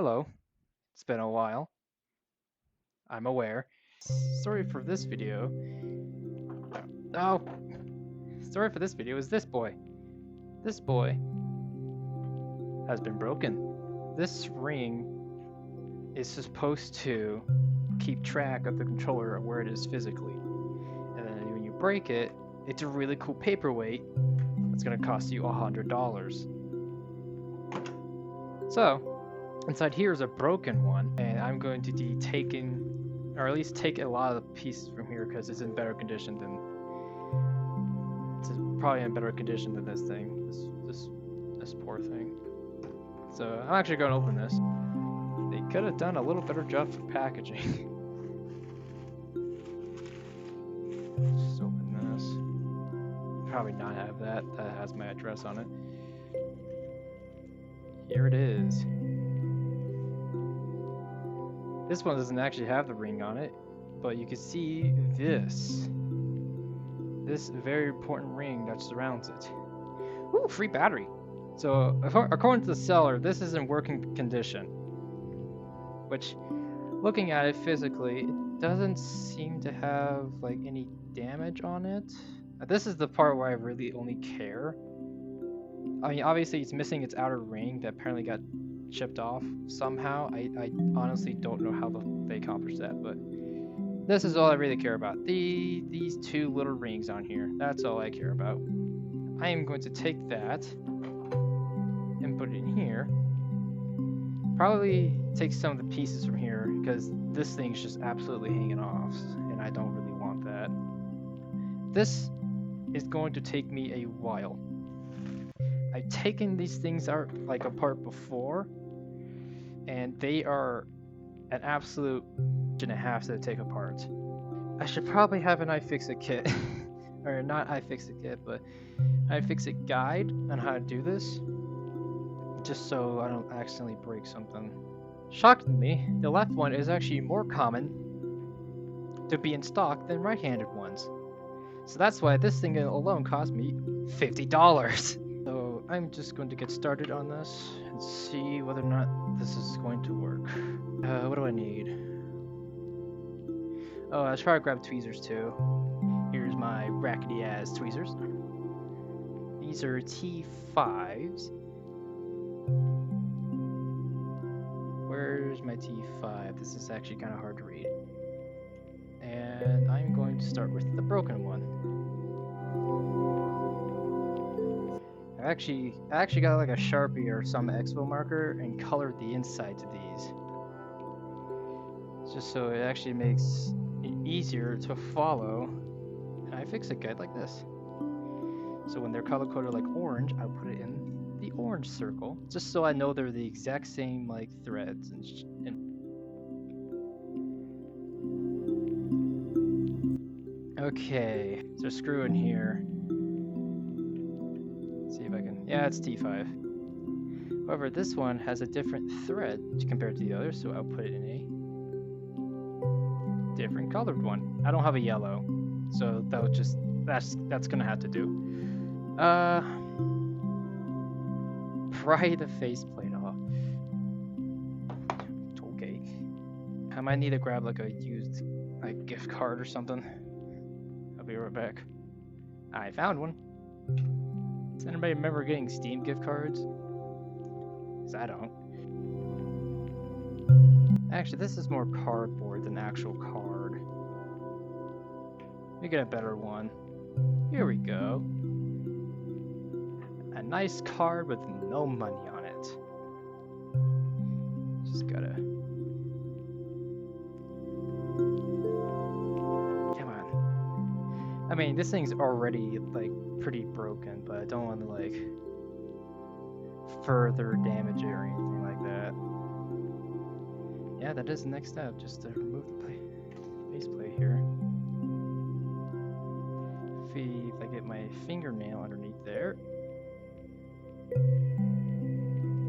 Hello, it's been a while. I'm aware. Story for this video. Oh, story for this video is this boy. This boy has been broken. This ring is supposed to keep track of the controller of where it is physically. And then when you break it, it's a really cool paperweight that's gonna cost you $100. So, inside here is a broken one, and I'm going to be taking, or at least take a lot of the pieces from here because it's in better condition than, it's probably in better condition than this thing, this poor thing. So I'm actually going to open this. They could have done a little better job for packaging. Just open this. Probably not have that. That has my address on it. Here it is. This one doesn't actually have the ring on it, but you can see this very important ring that surrounds it. Ooh, free battery. So according to the seller, this is in working condition, which, looking at it physically, it doesn't seem to have like any damage on it. This is the part where I really only care. I mean, obviously it's missing its outer ring that apparently got chipped off somehow. I honestly don't know how they accomplished that, but this is all I really care about. These two little rings on here. That's all I care about. I am going to take that and put it in here. Probably take some of the pieces from here because this thing's just absolutely hanging off and I don't really want that. This is going to take me a while. I've taken these things apart before, and they are an absolute and a half to take apart. I should probably have an iFixit kit, or not iFixit kit, but iFixit guide on how to do this, just so I don't accidentally break something. Shockingly, the left one is actually more common to be in stock than right-handed ones. So that's why this thing alone cost me $50. So I'm just going to get started on this and see whether or not this is going to work. What do I need? Oh, I should probably grab tweezers too. Here's my rackety ass tweezers. These are T5s. Where's my T5? This is actually kind of hard to read. And I'm going to start with the broken one. I actually got like a Sharpie or some Expo marker and colored the inside to these. Just so it actually makes it easier to follow. And I fix a guide like this. So when they're color coded like orange, I put it in the orange circle, just so I know they're the exact same like threads and okay, so screw in here. Let's see if I can. Yeah, it's T5. However, this one has a different thread compared to the others, so I'll put it in a different colored one. I don't have a yellow, so that's gonna have to do. Pry the faceplate off. Okay. I might need to grab like a used gift card or something. I'll be right back. I found one. Does anybody remember getting Steam gift cards? Because I don't. Actually, this is more cardboard than actual card. Let me get a better one. Here we go. A nice card with no money on it. Just gotta... Come on. I mean, this thing's already, like, pretty broken, but I don't want to, like, further damage it or anything like that. Yeah, that is the next step, just to remove the faceplate here. If I get my fingernail underneath there. Get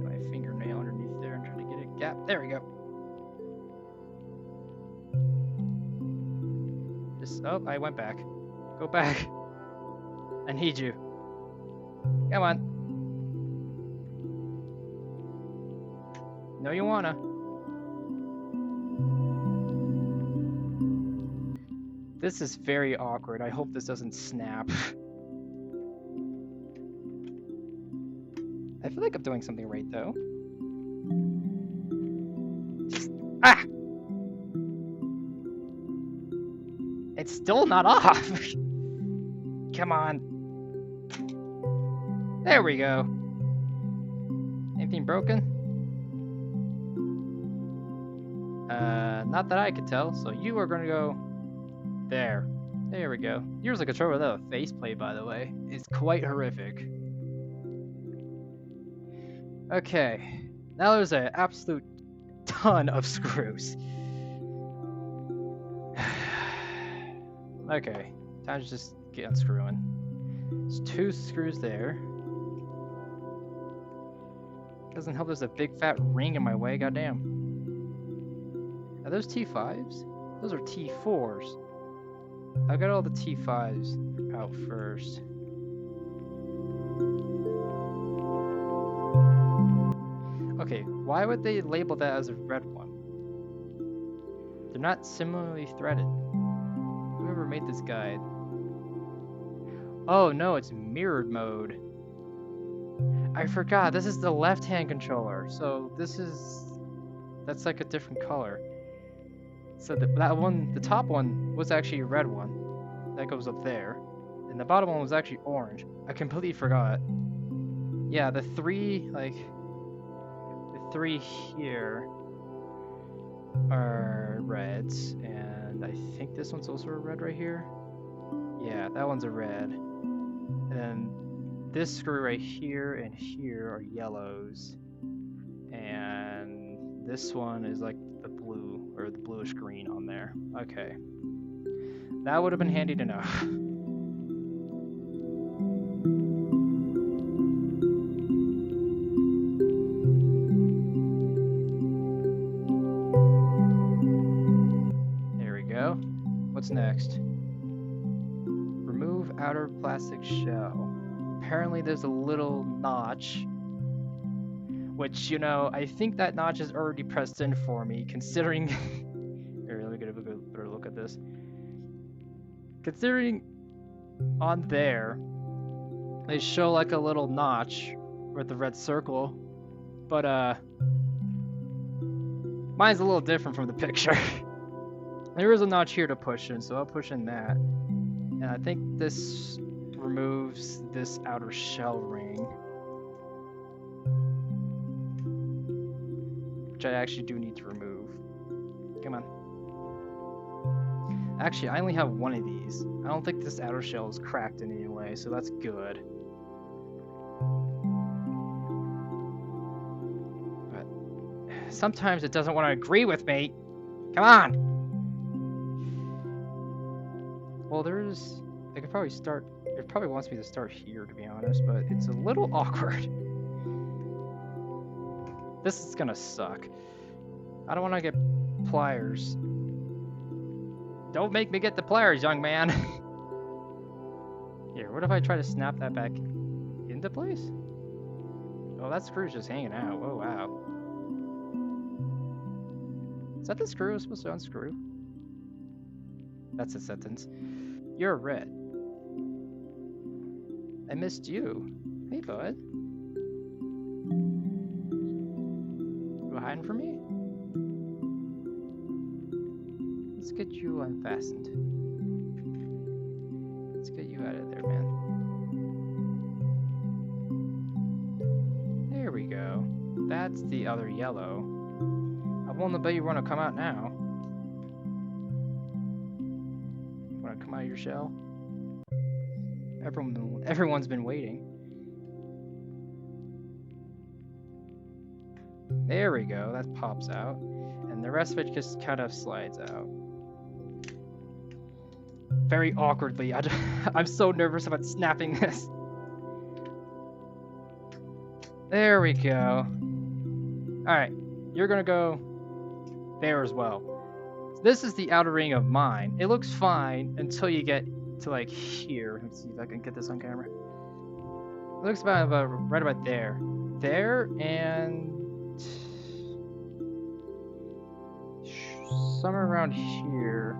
my fingernail underneath there and try to get a gap. There we go. Just, oh, I went back. Go back. I need you. Come on. No, you wanna. This is very awkward. I hope this doesn't snap. I feel like I'm doing something right, though. Ah! It's still not off! Come on. There we go. Anything broken? Not that I could tell, so you are gonna go there. There we go. Here's a controller without a faceplate, by the way. It's quite horrific. Okay. Now there's an absolute ton of screws. Okay. Time to just get unscrewing. There's 2 screws there. Doesn't help there's a big fat ring in my way, goddamn. Are those T5s? Those are T4s. I got all the T5s out first. Okay, why would they label that as a red one? They're not similarly threaded. Whoever made this guide. Oh no, it's mirrored mode. I forgot, this is the left-hand controller. So that's like a different color. So that one, the top one was actually a red one. That goes up there. And the bottom one was actually orange. I completely forgot. Yeah, the 3 here are reds, and I think this one's also a red right here. Yeah, that one's a red. And this screw right here and here are yellows. And this one is like the blue, or the bluish green on there. Okay. That would have been handy to know. There we go. What's next? Remove outer plastic shell. Apparently there's a little notch, which, you know, I think that notch is already pressed in for me, considering... Here, let me get a better look at this. Considering on there, they show like a little notch with the red circle, but mine's a little different from the picture. There is a notch here to push in, so I'll push in that. And I think this removes this outer shell ring, which I actually do need to remove. Come on. Actually, I only have one of these. I don't think this outer shell is cracked in any way, so that's good. But sometimes it doesn't want to agree with me. Come on! Well, there's... I could probably start... It probably wants me to start here, to be honest, but it's a little awkward. This is gonna suck. I don't want to get pliers. Don't make me get the pliers, young man. Here, what if I try to snap that back into place? Oh, that screw's just hanging out. Oh, wow. Is that the screw I was supposed to unscrew? That's a sentence. You're red. I missed you. Hey, bud. You hiding from me? Let's get you unfastened. Let's get you out of there, man. There we go. That's the other yellow. I'm willing to bet you want to come out now. Want to come out of your shell? Everyone's been waiting. There we go. That pops out. And the rest of it just kind of slides out. Very awkwardly. I'm so nervous about snapping this. There we go. Alright, you're gonna go there as well. This is the outer ring of mine. It looks fine until you get to like here. Let's see if I can get this on camera. It looks about right about there. There and somewhere around here.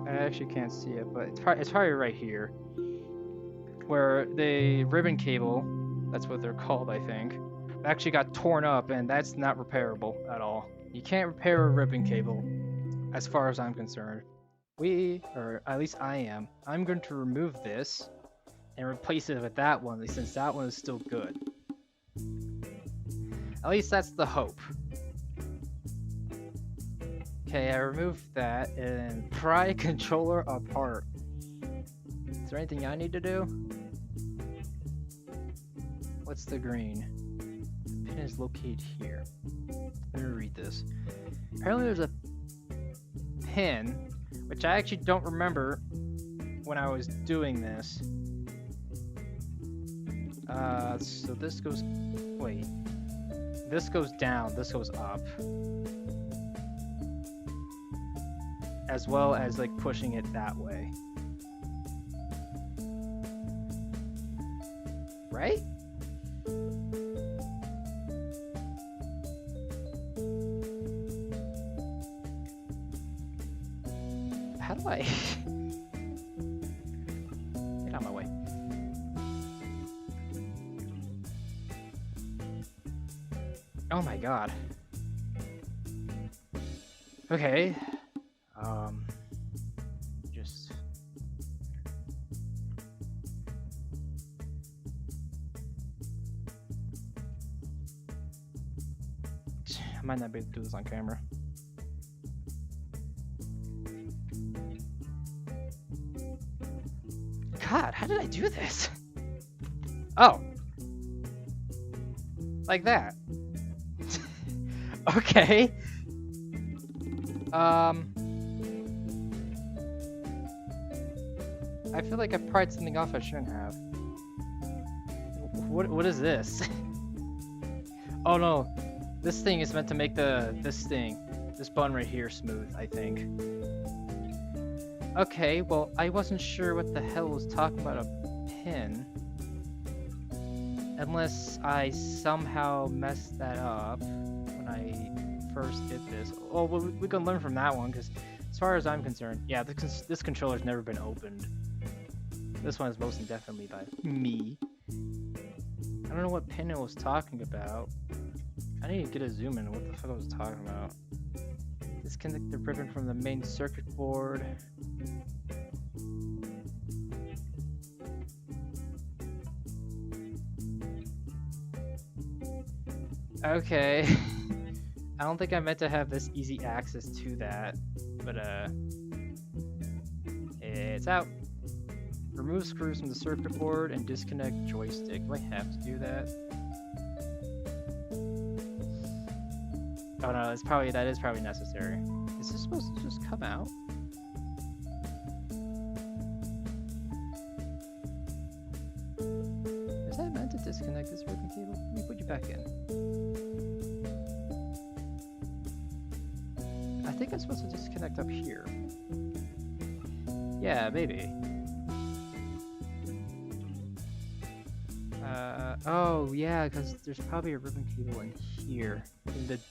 I actually can't see it, but it's probably right here. Where the ribbon cable, that's what they're called, I think, actually got torn up, and that's not repairable at all. You can't repair a ribbon cable, as far as I'm concerned. Or at least I am. I'm going to remove this and replace it with that one, since that one is still good. At least that's the hope. Okay, I removed that and pry controller apart. Is there anything I need to do? What's the green? The pin is located here. Let me read this. Apparently there's a pin, which I actually don't remember when I was doing this. So this goes, wait. This goes down, this goes up. As well as like pushing it that way. Right? How do I get out of my way? Oh my god. Okay. Just I might not be able to do this on camera. God, how did I do this? Oh. Like that. Okay. I feel like I pried something off I shouldn't have. What is this? Oh no. This thing is meant to make this button right here smooth, I think. Okay, well, I wasn't sure what the hell was talking about a pin. Unless I somehow messed that up when I first did this. Oh, well, we can learn from that one, because as far as I'm concerned, yeah, this controller's never been opened. This one is most definitely by me. I don't know what pin it was talking about. I need to get a zoom in. What the fuck I was talking about? Disconnect the ribbon from the main circuit board. Okay. I don't think I meant to have this easy access to that, but it's out. Remove screws from the circuit board and disconnect joystick. Do I have to do that? Oh no, that is probably necessary. Is this supposed to just come out? Is that meant to disconnect this ribbon cable? Let me put you back in. I think I'm supposed to disconnect up here. Yeah, maybe. Oh yeah, because there's probably a ribbon cable in here,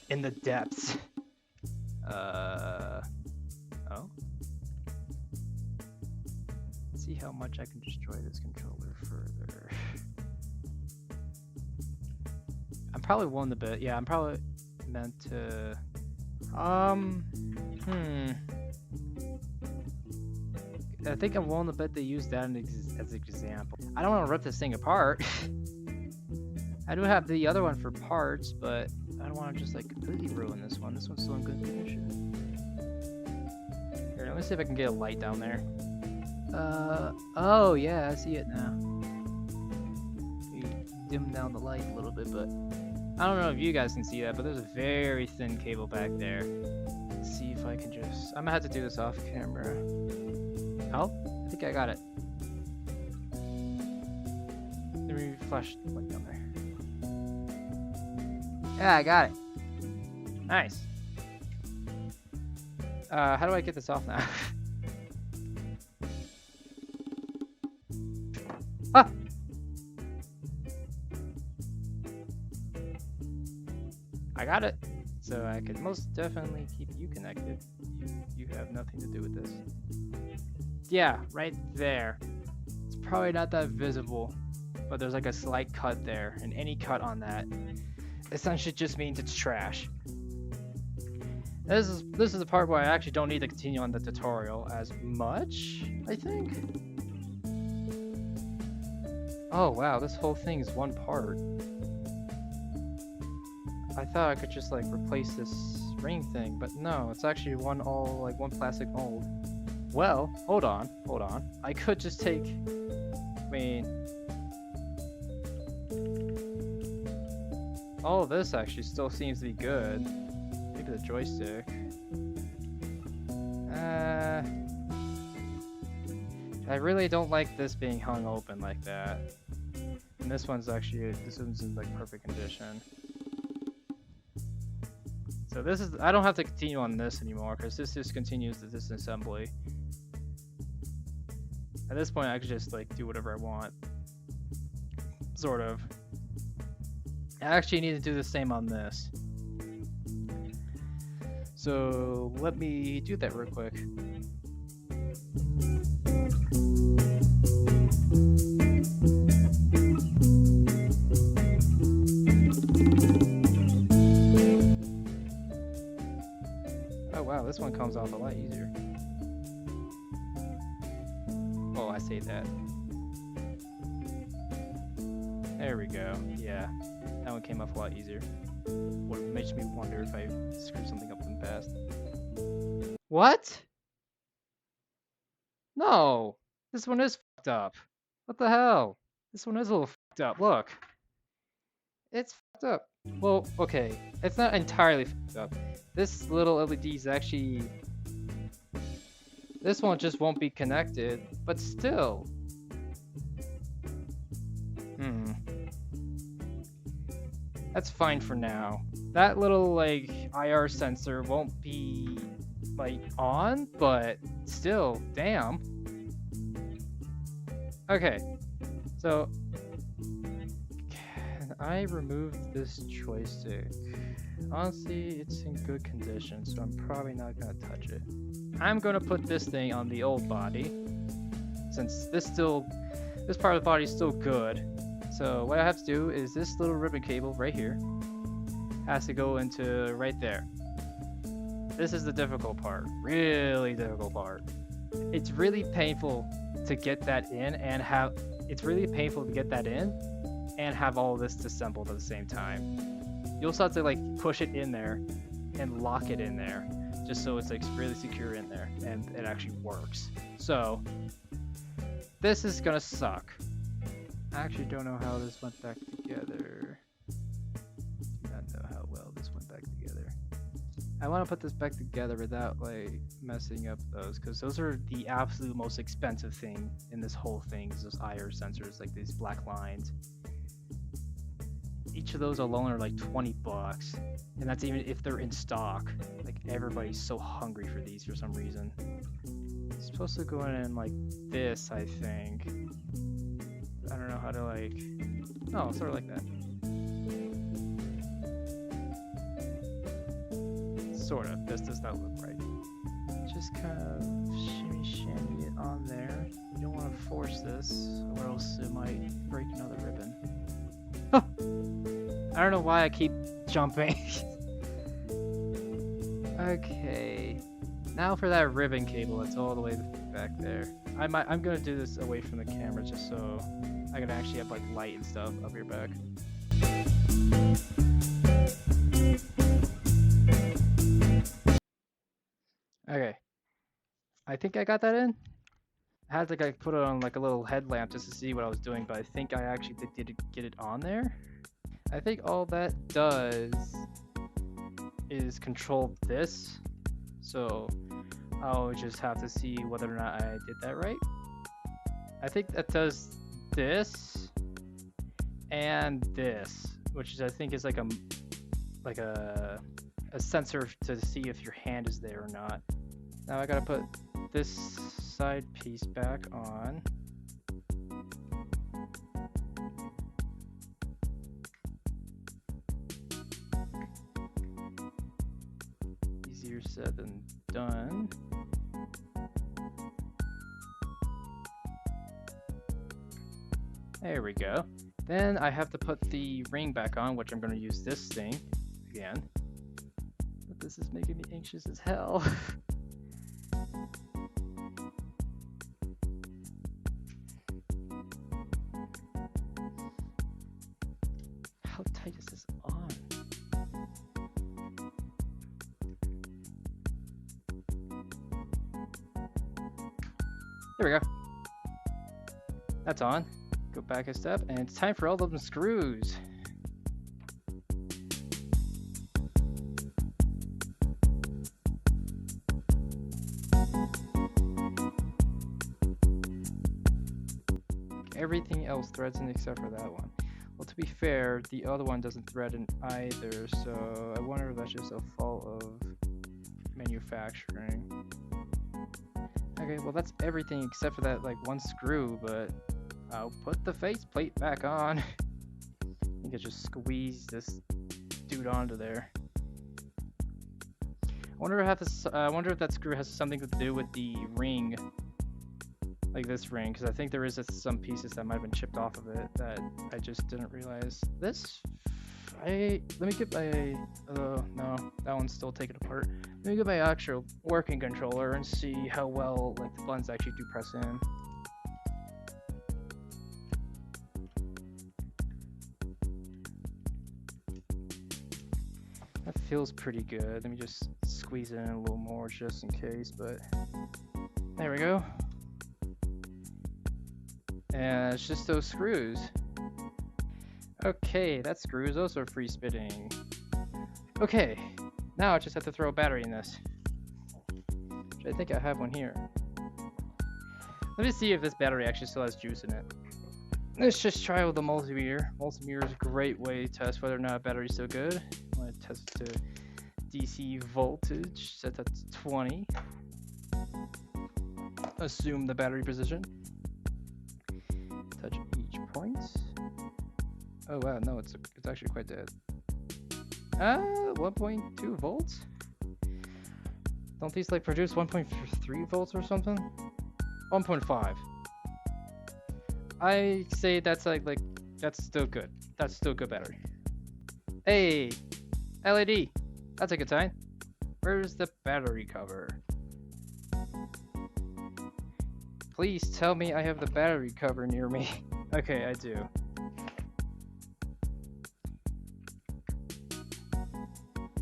in the depths. Oh. Let's see how much I can destroy this controller further. I'm probably willing to bet. Yeah, I'm probably meant to. I think I'm willing to bet they use that as an example. I don't want to rip this thing apart. I do have the other one for parts, but I don't want to just like completely ruin this one. This one's still in good condition. Here, let me see if I can get a light down there. Oh yeah, I see it now. You dim down the light a little bit, but I don't know if you guys can see that, but there's a very thin cable back there. Let's see if I can just. I'm gonna have to do this off camera. Oh, I think I got it. Let me flash the light down there. Yeah, I got it. Nice. How do I get this off now? Ah! I got it. So I could most definitely keep you connected. You have nothing to do with this. Yeah, right there. It's probably not that visible, but there's like a slight cut there, and any cut on that essentially just means it's trash. This is the part where I actually don't need to continue on the tutorial as much, I think. Oh wow, this whole thing is one part. I thought I could just like replace this ring thing, but no, it's actually one plastic mold. Well, hold on. I could just take, I mean, all of this actually still seems to be good. Maybe the joystick. I really don't like this being hung open like that. And this one's in like perfect condition. So I don't have to continue on this anymore because this just continues the disassembly. At this point I could just like do whatever I want. Sort of. I actually need to do the same on this. So let me do that real quick. Oh wow, this one comes off a lot easier. Oh, I say that. There we go. Yeah, that one came off a lot easier. What makes me wonder if I screwed something up in the past. What? No! This one is fucked up. What the hell? This one is a little fucked up. Look. It's fucked up. Well, okay. It's not entirely fucked up. This little LED is actually... This one just won't be connected, but still. That's fine for now. That little like IR sensor won't be like on, but still, damn. Okay, so can I remove this joystick? Honestly, it's in good condition, so I'm probably not gonna touch it. I'm gonna put this thing on the old body, since this part of the body is still good. So what I have to do is this little ribbon cable right here has to go into right there. This is the difficult part, really difficult part. It's really painful to get that in and have all of this disassembled at the same time. You'll also have to like push it in there and lock it in there just so it's like really secure in there and it actually works. So this is gonna suck. I actually don't know how this went back together. Do not know how well this went back together. I want to put this back together without like messing up those, because those are the absolute most expensive thing in this whole thing, is those IR sensors, like these black lines. Each of those alone are like 20 bucks, and that's even if they're in stock. Like everybody's so hungry for these for some reason. It's supposed to go in like this, I think. I don't know how to like... Oh, sort of like that. Sort of. This does not look right. Just kind of shimmy it on there. You don't want to force this, or else it might break another ribbon. Huh. I don't know why I keep jumping. Okay. Now for that ribbon cable that's all the way back there. I'm gonna do this away from the camera just so I can actually have like light and stuff up your back. Okay. I think I got that in. I had to like put it on like a little headlamp just to see what I was doing, but I think I actually did get it on there. I think all that does is control this. So I'll just have to see whether or not I did that right. I think that does this and this, which is, I think is like a sensor to see if your hand is there or not. Now I gotta put this side piece back on. easier said than done. There we go. Then I have to put the ring back on, which I'm going to use this thing again. But this is making me anxious as hell. How tight is this on? There we go. That's on. Go back a step, and it's time for all of them screws. Everything else threads in except for that one. Well, to be fair, the other one doesn't thread in either, so I wonder if that's just a fault of manufacturing. Okay, well that's everything except for that like one screw, but I'll put the faceplate back on. I think I just squeeze this dude onto there. I wonder if that screw has something to do with the ring, like this ring, because I think there is some pieces that might have been chipped off of it that I just didn't realize. Let me get my, no, that one's still taken apart. Let me get my actual working controller and see how well like the buttons actually do press in. That feels pretty good. Let me just squeeze it in a little more just in case, but there we go. And it's just those screws. Okay, that screw is also free spinning. Okay, now I just have to throw a battery in this. I think I have one here. Let me see if this battery actually still has juice in it. Let's just try with the multimeter. Multimeter is a great way to test whether or not a battery's still good. I'm going to test it to DC voltage, set that to 20. Assume the battery position. Touch each point. Oh wow, no, it's actually quite dead. 1.2 volts? Don't these like produce 1.3 volts or something? 1.5. I say that's like that's still good. That's still good battery. Hey, LED. That's a good sign. Where's the battery cover? Please tell me I have the battery cover near me. Okay, I do.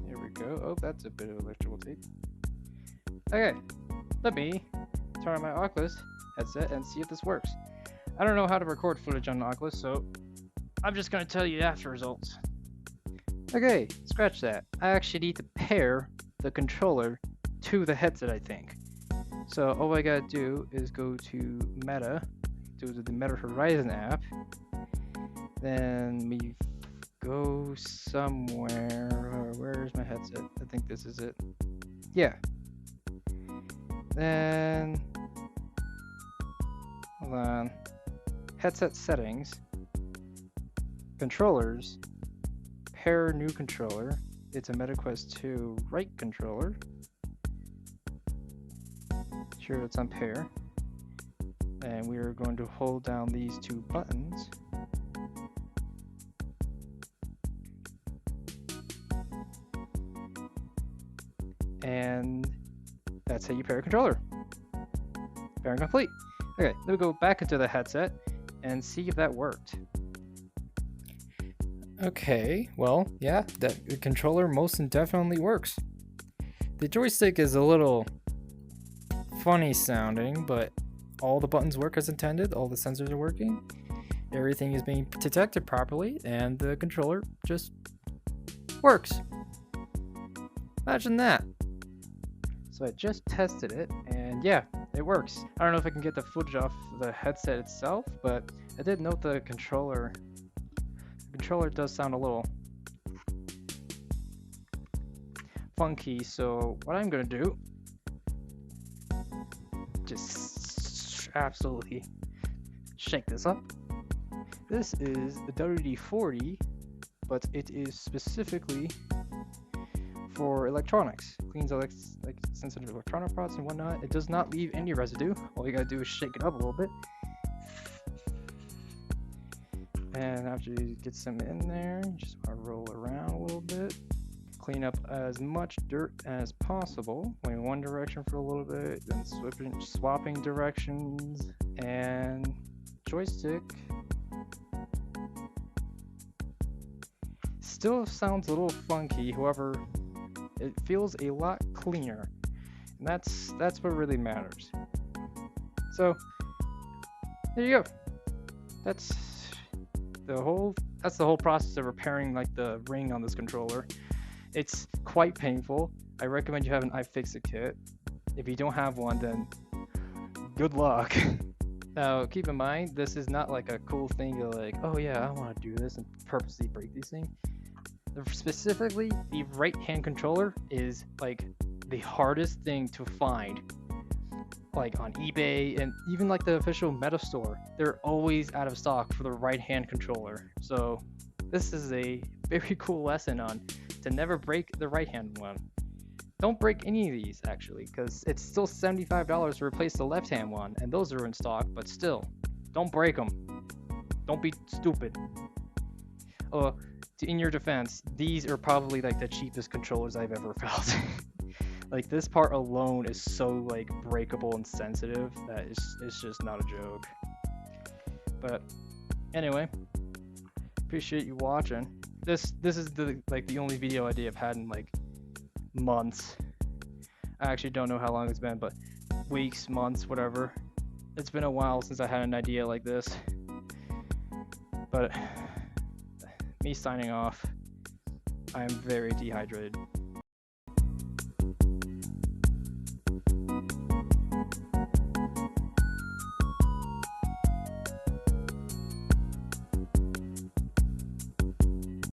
There we go. Oh, that's a bit of electrical tape. Okay, let me turn on my Oculus headset and see if this works. I don't know how to record footage on Oculus, so I'm just going to tell you after results. Okay, scratch that. I actually need to pair the controller to the headset, I think. So all I gotta do is go to Meta, do the Meta Horizon app, then we go somewhere. Where's my headset? I think this is it. Yeah. Then hold on. Headset settings, controllers, pair new controller. It's a MetaQuest 2 right controller. Sure, it's on pair. And we are going to hold down these two buttons. And that's how you pair a controller. Pairing complete. Okay, let me go back into the headset and see if that worked. Okay, well, yeah, the controller most definitely works. The joystick is a little funny sounding, but all the buttons work as intended, all the sensors are working, everything is being detected properly, and the controller just works. Imagine that. So I just tested it, and yeah, it works. I don't know if I can get the footage off the headset itself, but I did note the controller. The controller does sound a little funky, so what I'm gonna do, just absolutely shake this up. This is a WD-40, but it is specifically for electronics. Cleans like sensitive electronic parts and whatnot. It does not leave any residue. All you gotta do is shake it up a little bit. And after you get some in there, you just want to roll it around a little bit. Clean up as much dirt as possible. Going one direction for a little bit, then swapping directions, and joystick. Still sounds a little funky, however, it feels a lot cleaner. And that's what really matters. So there you go. That's the whole process of repairing like the ring on this controller. It's quite painful. I recommend you have an iFixit kit. If you don't have one, then good luck. Now keep in mind, this is not like a cool thing to like, oh yeah, I want to do this and purposely break these things. Specifically, the right hand controller is like the hardest thing to find, like on eBay and even like the official Meta store. They're always out of stock for the right hand controller. So this is a very cool lesson on to never break the right hand one. Don't break any of these actually, because it's still $75 to replace the left hand one, and those are in stock, but still, don't break them. Don't be stupid. In your defense, these are probably like the cheapest controllers I've ever felt. Like this part alone is so like breakable and sensitive that it's just not a joke. But anyway, appreciate you watching. This is the only video idea I've had in like months. I actually don't know how long it's been, but weeks, months, whatever. It's been a while since I had an idea like this. But me signing off. I am very dehydrated.